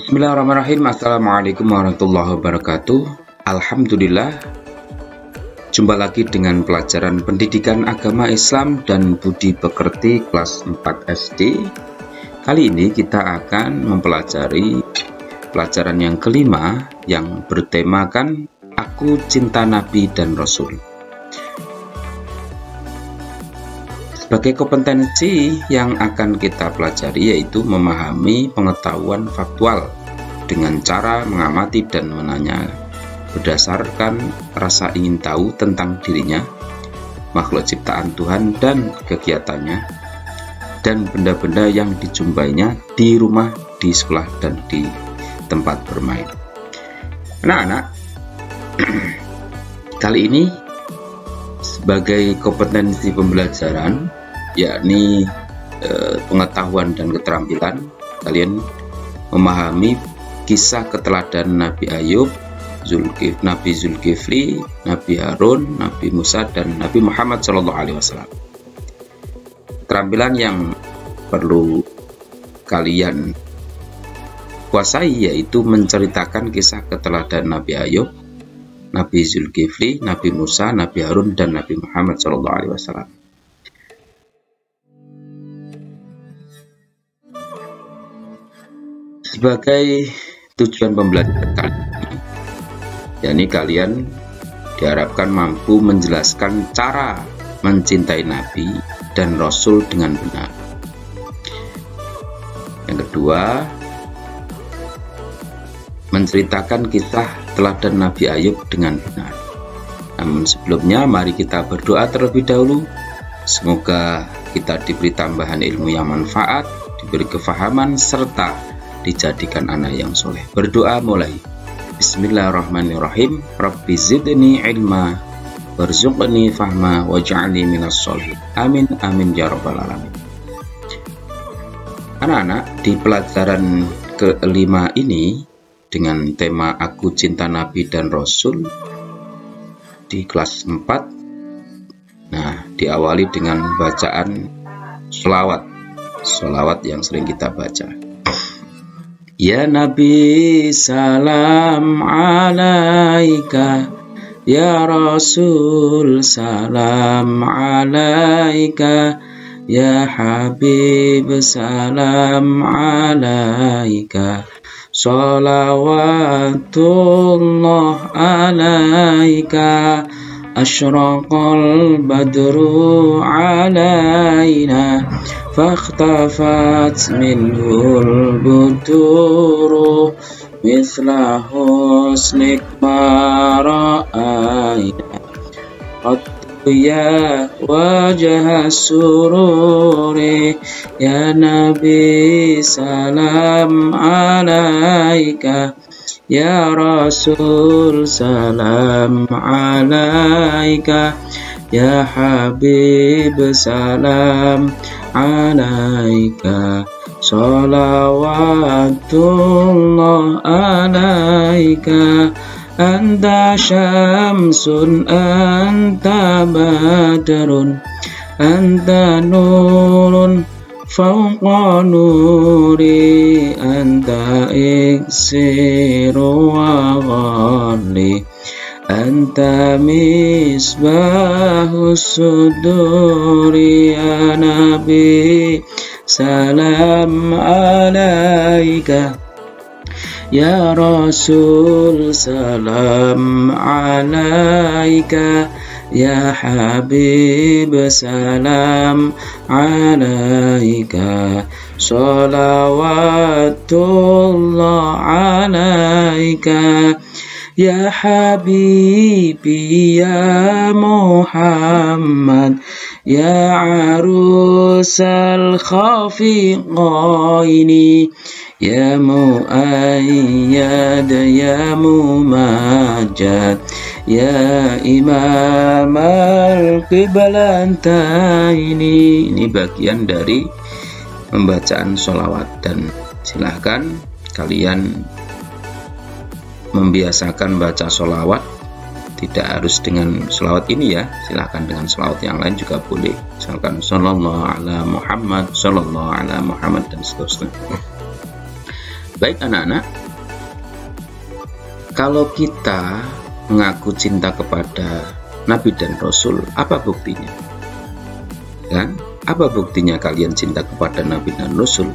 Bismillahirrahmanirrahim. Assalamualaikum warahmatullahi wabarakatuh. Alhamdulillah, jumpa lagi dengan pelajaran pendidikan agama Islam dan budi pekerti kelas 4 SD. Kali ini kita akan mempelajari pelajaran yang kelima yang bertemakan Aku Cinta Nabi dan Rasul. Sebagai kompetensi yang akan kita pelajari yaitu memahami pengetahuan faktual dengan cara mengamati dan menanya berdasarkan rasa ingin tahu tentang dirinya, makhluk ciptaan Tuhan dan kegiatannya, dan benda-benda yang dijumpainya di rumah, di sekolah, dan di tempat bermain. Anak-anak, kali ini sebagai kompetensi pembelajaran yakni pengetahuan dan keterampilan, kalian memahami kisah keteladanan Nabi Ayub, Nabi Zulkifli, Nabi Harun, Nabi Musa, dan Nabi Muhammad SAW. Keterampilan yang perlu kalian kuasai yaitu menceritakan kisah keteladanan Nabi Ayub, Nabi Zulkifli, Nabi Musa, Nabi Harun, dan Nabi Muhammad SAW. Sebagai tujuan pembelajaran kali ini, yakni kalian diharapkan mampu menjelaskan cara mencintai Nabi dan Rasul dengan benar. Yang kedua, menceritakan kisah teladan Nabi Ayub dengan benar. Namun sebelumnya, mari kita berdoa terlebih dahulu. Semoga kita diberi tambahan ilmu yang manfaat, diberi kefahaman, serta dijadikan anak yang soleh. Berdoa mulai. Bismillahirrahmanirrahim. Rabbi zidni ilma warzuqni fahma waj'alni minas sholihin. Amin amin ya rabbal alamin. Anak-anak, di pelajaran kelima ini dengan tema Aku Cinta Nabi dan Rasul di kelas 4. Nah, diawali dengan bacaan sholawat yang sering kita baca. Ya Nabi salam alaika, ya Rasul salam alaika, ya Habib salam alaika, salawatullah alaika, asyraqal badru alaina, فاختفت منه البدور مثل حسنك ما رأينا قد يا وجه السرور يا نبي سلام عليك يا رسول سلام عليك يا حبيب سلام alaika, salawatullah alaika, anta syamsun, anta badrun, anta nurun fawqa nuri, anta iksiru wa ghalli, anta misbahus suduri, ya Nabi salam alaika, ya Rasul salam alaika, ya Habib salam alaika, salawatullah alaika, ya Habibi ya Muhammad, ya arusal khafiqaini, ya muayyad ya mumajjad, ya imam al-qiblantaini. Ini bagian dari pembacaan sholawat, dan silahkan kalian membiasakan baca sholawat. Tidak harus dengan sholawat ini ya, silahkan dengan sholawat yang lain juga boleh, misalkan sallallahu ala Muhammad, sallallahu ala Muhammad, dan seterusnya. Baik anak-anak, kalau kita mengaku cinta kepada Nabi dan Rasul, apa buktinya? Kan? Apa buktinya kalian cinta kepada Nabi dan Rasul?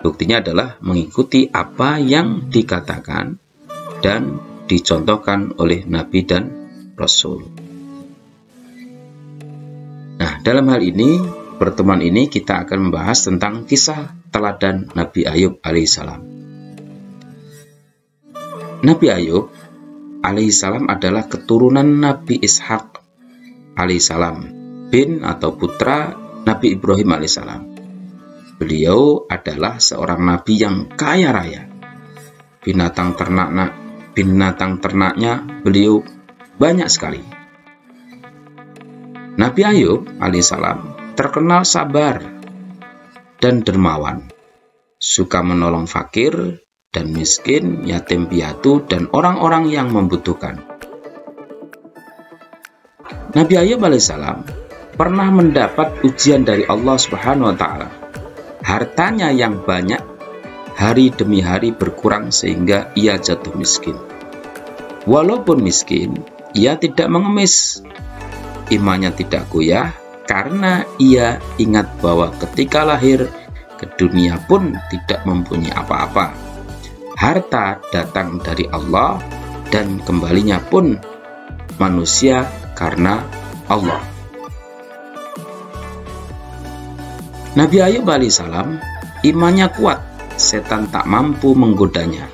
Buktinya adalah mengikuti apa yang dikatakan dan dicontohkan oleh Nabi dan Rasul. Nah, dalam hal ini, pertemuan ini kita akan membahas tentang kisah teladan Nabi Ayub alaihissalam. Nabi Ayub alaihissalam adalah keturunan Nabi Ishak alaihissalam, bin atau putra Nabi Ibrahim alaihissalam. Beliau adalah seorang nabi yang kaya raya. Binatang ternaknya beliau banyak sekali. Nabi Ayub alaihissalam terkenal sabar dan dermawan, suka menolong fakir dan miskin, yatim piatu, dan orang-orang yang membutuhkan. Nabi Ayub alaihissalam pernah mendapat ujian dari Allah Subhanahu wa Ta'ala. Hartanya yang banyak hari demi hari berkurang sehingga ia jatuh miskin. Walaupun miskin, ia tidak mengemis. Imannya tidak goyah karena ia ingat bahwa ketika lahir ke dunia pun tidak mempunyai apa-apa. Harta datang dari Allah dan kembalinya pun manusia karena Allah. Nabi Ayub alaihissalam imannya kuat, setan tak mampu menggodanya.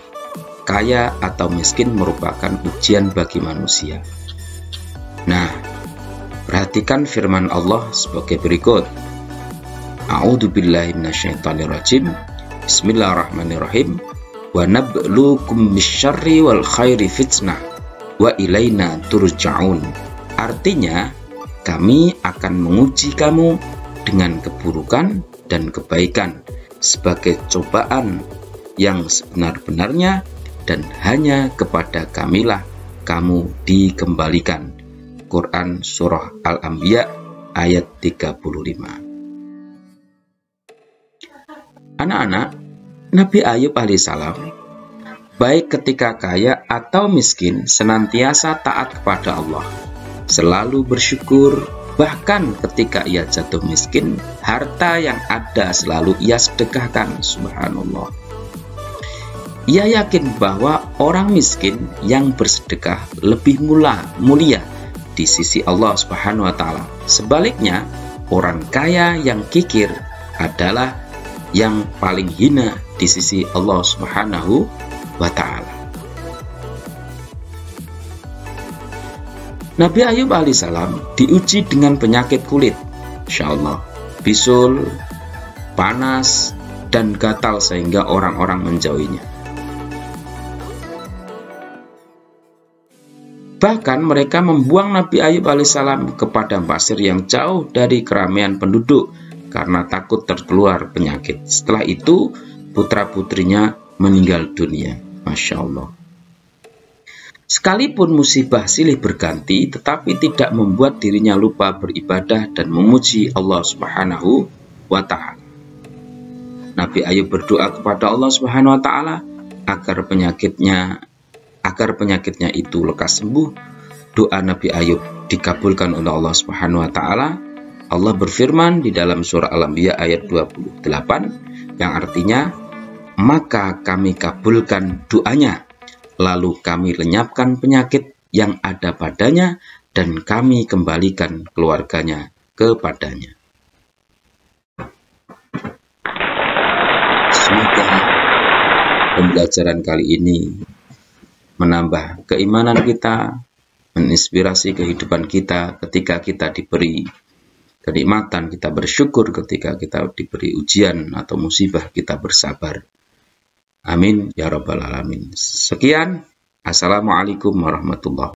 Kaya atau miskin merupakan ujian bagi manusia. Nah, perhatikan firman Allah sebagai berikut. A'udzubillahi minasyaitonirrajim. Bismillahirrahmanirrahim. Wa nabluukum bisyarri wal khairi fitnah wa ilaina turja'un. Artinya, kami akan menguji kamu dengan keburukan dan kebaikan sebagai cobaan yang sebenar-benarnya, dan hanya kepada kamilah kamu dikembalikan. Quran Surah Al-Anbiya ayat 35. Anak-anak, Nabi Ayub alaihissalam baik ketika kaya atau miskin senantiasa taat kepada Allah, selalu bersyukur. Bahkan ketika ia jatuh miskin, harta yang ada selalu ia sedekahkan. Subhanallah. Ia yakin bahwa orang miskin yang bersedekah lebih mulia di sisi Allah Subhanahu wa Ta'ala. Sebaliknya, orang kaya yang kikir adalah yang paling hina di sisi Allah Subhanahu wa Ta'ala. Nabi Ayub alaihissalam diuji dengan penyakit kulit, insyaallah, bisul, panas, dan gatal sehingga orang-orang menjauhinya. Bahkan mereka membuang Nabi Ayub alaihissalam ke padang pasir yang jauh dari keramaian penduduk karena takut tertular penyakit. Setelah itu, putra-putrinya meninggal dunia. Masya Allah. Sekalipun musibah silih berganti, tetapi tidak membuat dirinya lupa beribadah dan memuji Allah Subhanahu wa Ta'ala. Nabi Ayub berdoa kepada Allah Subhanahu wa Ta'ala agar penyakitnya itu lekas sembuh. Doa Nabi Ayub dikabulkan oleh Allah Subhanahu wa Ta'ala. Allah berfirman di dalam surah Al-Anbiya ayat 28 yang artinya, maka kami kabulkan doanya, lalu kami lenyapkan penyakit yang ada padanya dan kami kembalikan keluarganya kepadanya. Semoga pembelajaran kali ini menambah keimanan kita, menginspirasi kehidupan kita ketika kita diberi kenikmatan, kita bersyukur, ketika kita diberi ujian atau musibah kita bersabar. Amin ya rabbal alamin. Sekian, assalamualaikum warahmatullahi wabarakatuh.